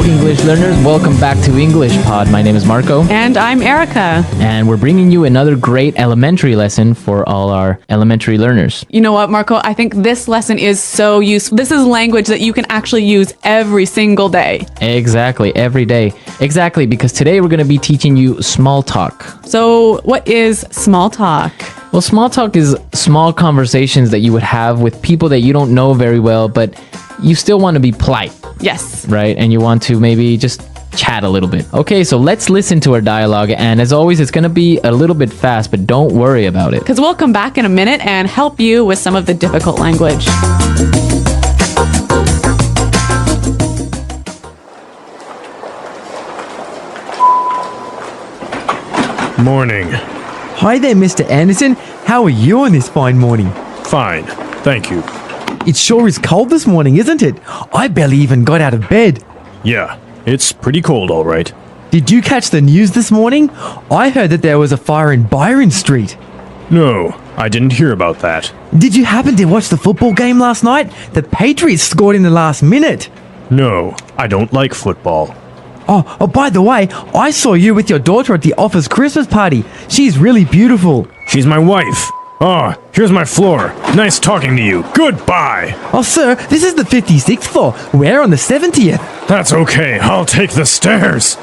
English learners. Welcome back to English Pod. My name is Marco. And I'm Erica. And we're bringing you another great elementary lesson for all our elementary learners. You know what, Marco? I think this lesson is so useful. This is language that you can actually use every single day. Exactly, every day. Exactly, because today we're going to be teaching you small talk. So, what is small talk? Well, small talk is small conversations that you would have with people that you don't know very well, but you still want to be polite. Yes. Right? And you want to maybe just chat a little bit. Okay, so let's listen to our dialogue. And as always, it's going to be a little bit fast, but don't worry about it. Because we'll come back in a minute and help you with some of the difficult language. Morning. Hi there, Mr. Anderson. How are you on this fine morning? Fine. Thank you. It sure is cold this morning, isn't it? I barely even got out of bed. Yeah, it's pretty cold, all right. Did you catch the news this morning? I heard that there was a fire in Byron Street. No, I didn't hear about that. Did you happen to watch the football game last night? The Patriots scored in the last minute. No, I don't like football. Oh, by the way, I saw you with your daughter at the office Christmas party. She's really beautiful. She's my wife. Oh, here's my floor. Nice talking to you. Goodbye. Oh, sir, this is the 56th floor. We're on the 70th. That's okay. I'll take the stairs.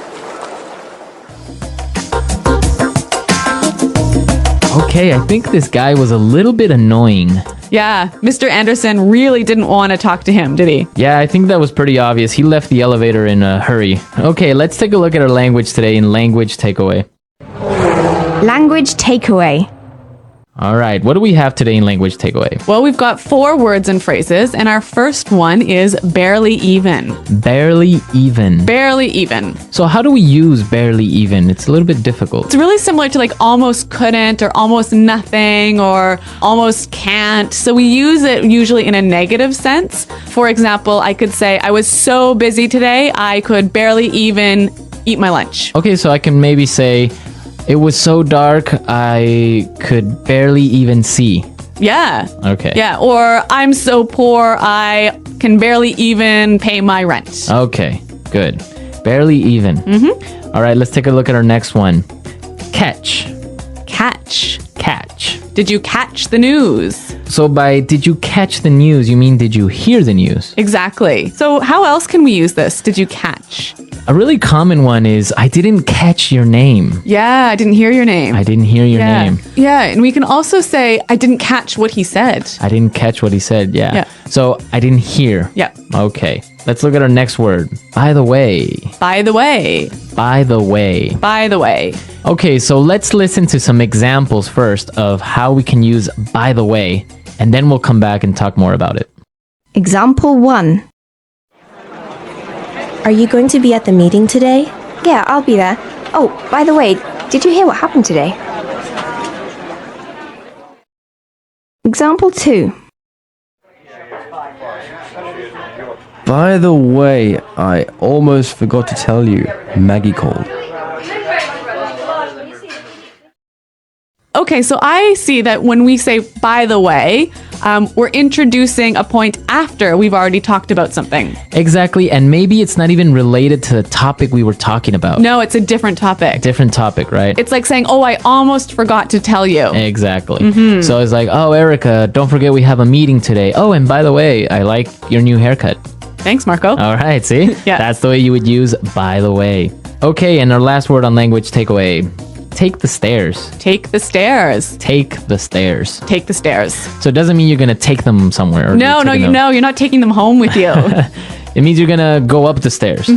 Okay, I think this guy was a little bit annoying. Yeah, Mr. Anderson really didn't want to talk to him, did he? Yeah, I think that was pretty obvious. He left the elevator in a hurry. Okay, let's take a look at our language today in Language Takeaway. Language takeaway. All right, what do we have today in Language Takeaway? Well, we've got 4 words and phrases, and our first one is barely even. Barely even. Barely even. So how do we use barely even? It's a little bit difficult. It's really similar to like almost couldn't or almost nothing or almost can't. So we use it usually in a negative sense. For example, I could say, I was so busy today, I could barely even eat my lunch. Okay, so I can maybe say, it was so dark, I could barely even see. Yeah. Okay. Yeah. Or I'm so poor, I can barely even pay my rent. Okay, good. Barely even. Mm-hmm. All right, let's take a look at our next one. Catch. Catch. Catch. Did you catch the news? So by did you catch the news, you mean did you hear the news? Exactly. So how else can we use this? Did you catch? A really common one is I didn't catch your name. Yeah, I didn't hear your name. I didn't hear your name. Yeah, and we can also say I didn't catch what he said. I didn't catch what he said. Yeah. Yeah. So I didn't hear. Yeah. Okay. Let's look at our next word. By the way. By the way. By the way. By the way. Okay, so let's listen to some examples first of how we can use by the way, and then we'll come back and talk more about it. Example 1. Are you going to be at the meeting today? Yeah, I'll be there. Oh, by the way, did you hear what happened today? Example 2. By the way, I almost forgot to tell you, Maggie called. Okay, so I see that when we say by the way, we're introducing a point after we've already talked about something. Exactly, and maybe it's not even related to the topic we were talking about. No, it's a different topic. Different topic, right? It's like saying, oh, I almost forgot to tell you. Exactly. So it's like, oh, Erica, don't forget we have a meeting today. Oh, and by the way, I like your new haircut. Thanks, Marco. All right, see? Yeah. That's the way you would use by the way. Okay, and our last word on language takeaway. Take the stairs. Take the stairs. Take the stairs. Take the stairs. So it doesn't mean you're going to take them somewhere. Or No, you're no, taking you're not taking them home with you. It means you're going to go up the stairs.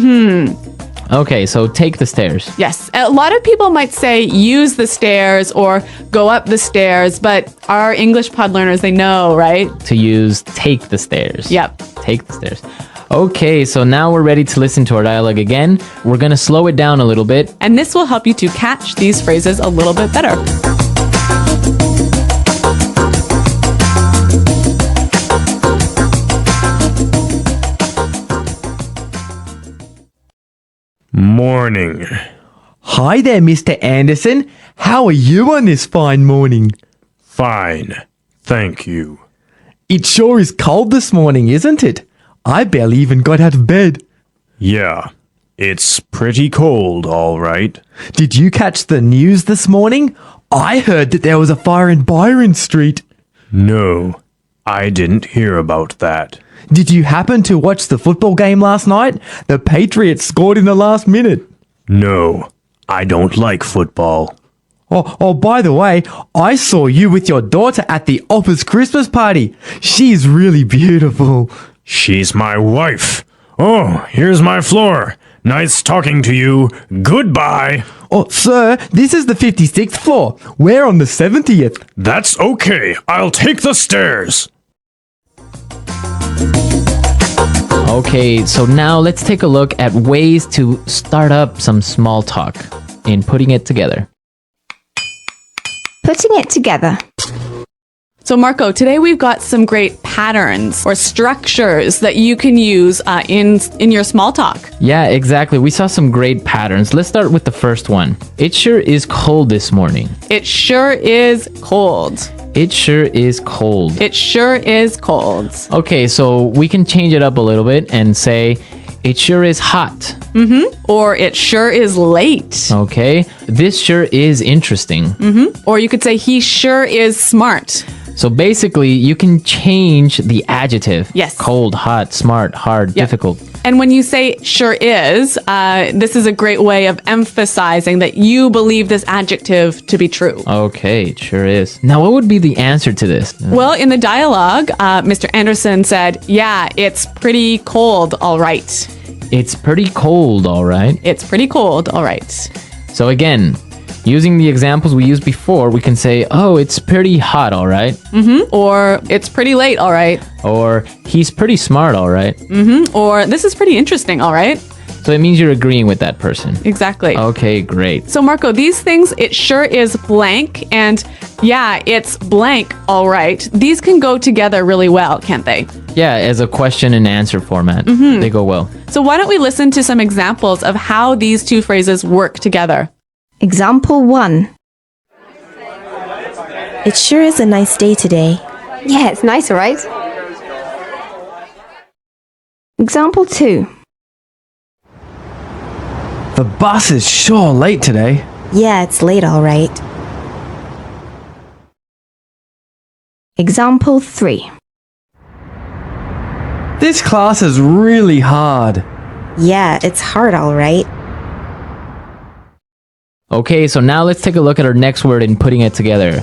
Okay, so take the stairs. Yes. A lot of people might say use the stairs or go up the stairs, but our English pod learners, they know, right? To use take the stairs. Yep. Take the stairs. Okay, so now we're ready to listen to our dialogue again. We're going to slow it down a little bit. And this will help you to catch these phrases a little bit better. Morning. Hi there, Mr. Anderson. How are you on this fine morning? Fine. Thank you. It sure is cold this morning, isn't it? I barely even got out of bed. Yeah, It's pretty cold, all right. Did you catch the news this morning? I heard that there was a fire in Byron Street. No, I didn't hear about that. Did you happen to watch the football game last night? The Patriots scored in the last minute. No, I don't like football. Oh, by the way, I saw you with your daughter at the office Christmas party. She's really beautiful. She's my wife. Oh, here's my floor. Nice talking to you. Goodbye. Oh, sir, this is the 56th floor. We're on the 70th. That's okay. I'll take the stairs. Okay, so now let's take a look at ways to start up some small talk in putting it together. Putting it together. So Marco, today we've got some great patterns or structures that you can use in your small talk. Yeah, exactly. We saw some great patterns. Let's start with the first one. It sure is cold this morning. It sure is cold. It sure is cold. It sure is cold. Okay, so we can change it up a little bit and say, it sure is hot. Or it sure is late. Okay, this sure is interesting. Or you could say he sure is smart. So basically, you can change the adjective. Yes. Cold, hot, smart, hard, difficult. And when you say sure is, this is a great way of emphasizing that you believe this adjective to be true. Okay, it sure is. Now, what would be the answer to this? Well, in the dialogue, Mr. Anderson said, yeah, it's pretty cold, all right. It's pretty cold, all right. It's pretty cold, all right. So again, using the examples we used before, we can say, oh, it's pretty hot, all right. Or it's pretty late, all right. Or he's pretty smart, all right. Or this is pretty interesting, all right. So it means you're agreeing with that person. Exactly. Okay, great. So Marco, these things, it sure is blank, and yeah, it's blank, all right. These can go together really well, can't they? Yeah, as a question and answer format, they go well. So why don't we listen to some examples of how these two phrases work together? Example 1. It sure is a nice day today. Yeah, it's nice, right? Example 2. The bus is sure late today. Yeah, it's late, all right. Example 3. This class is really hard. Yeah, it's hard, all right. Okay, so now let's take a look at our next word in putting it together.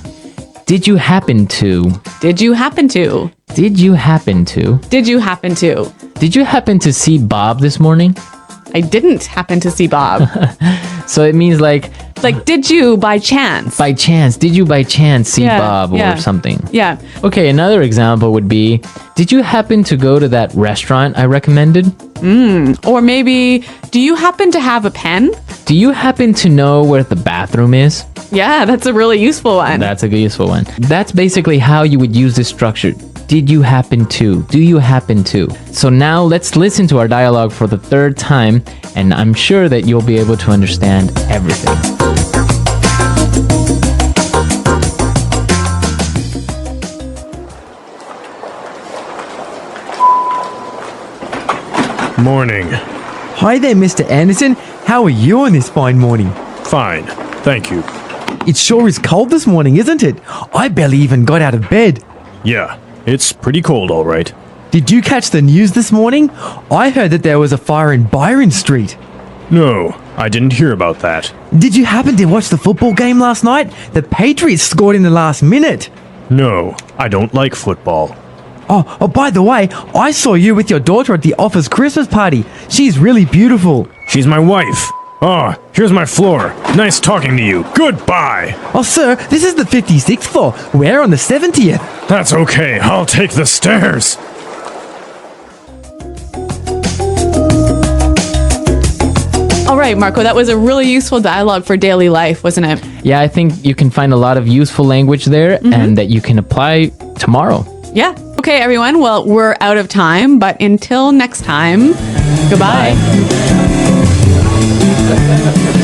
Did you happen to? Did you happen to? Did you happen to? Did you happen to? Did you happen to see Bob this morning? I didn't happen to see Bob. So it means like Did you by chance? by chance. Did you by chance see Yeah, Bob yeah. or something? Yeah. Okay, another example would be, did you happen to go to that restaurant I recommended? Or maybe, do you happen to have a pen? Do you happen to know where the bathroom is? Yeah, that's a really useful one. That's a useful one. That's basically how you would use this structure. Did you happen to? Do you happen to? So now let's listen to our dialogue for the third time, and I'm sure that you'll be able to understand everything. Morning. Hi there, Mr. Anderson. How are you on this fine morning? Fine. Thank you. It sure is cold this morning, isn't it? I barely even got out of bed. Yeah, it's pretty cold, all right. Did you catch the news this morning? I heard that there was a fire in Byron Street. No, I didn't hear about that. Did you happen to watch the football game last night? The Patriots scored in the last minute. No, I don't like football. Oh, by the way, I saw you with your daughter at the office Christmas party. She's really beautiful. She's my wife. Oh, here's my floor. Nice talking to you. Goodbye. Oh, sir, this is the 56th floor. We're on the 70th. That's okay. I'll take the stairs. All right, Marco, that was a really useful dialogue for daily life, wasn't it? Yeah, I think you can find a lot of useful language there and that you can apply tomorrow. Yeah. Okay, everyone. Well, we're out of time, but until next time, goodbye. Bye.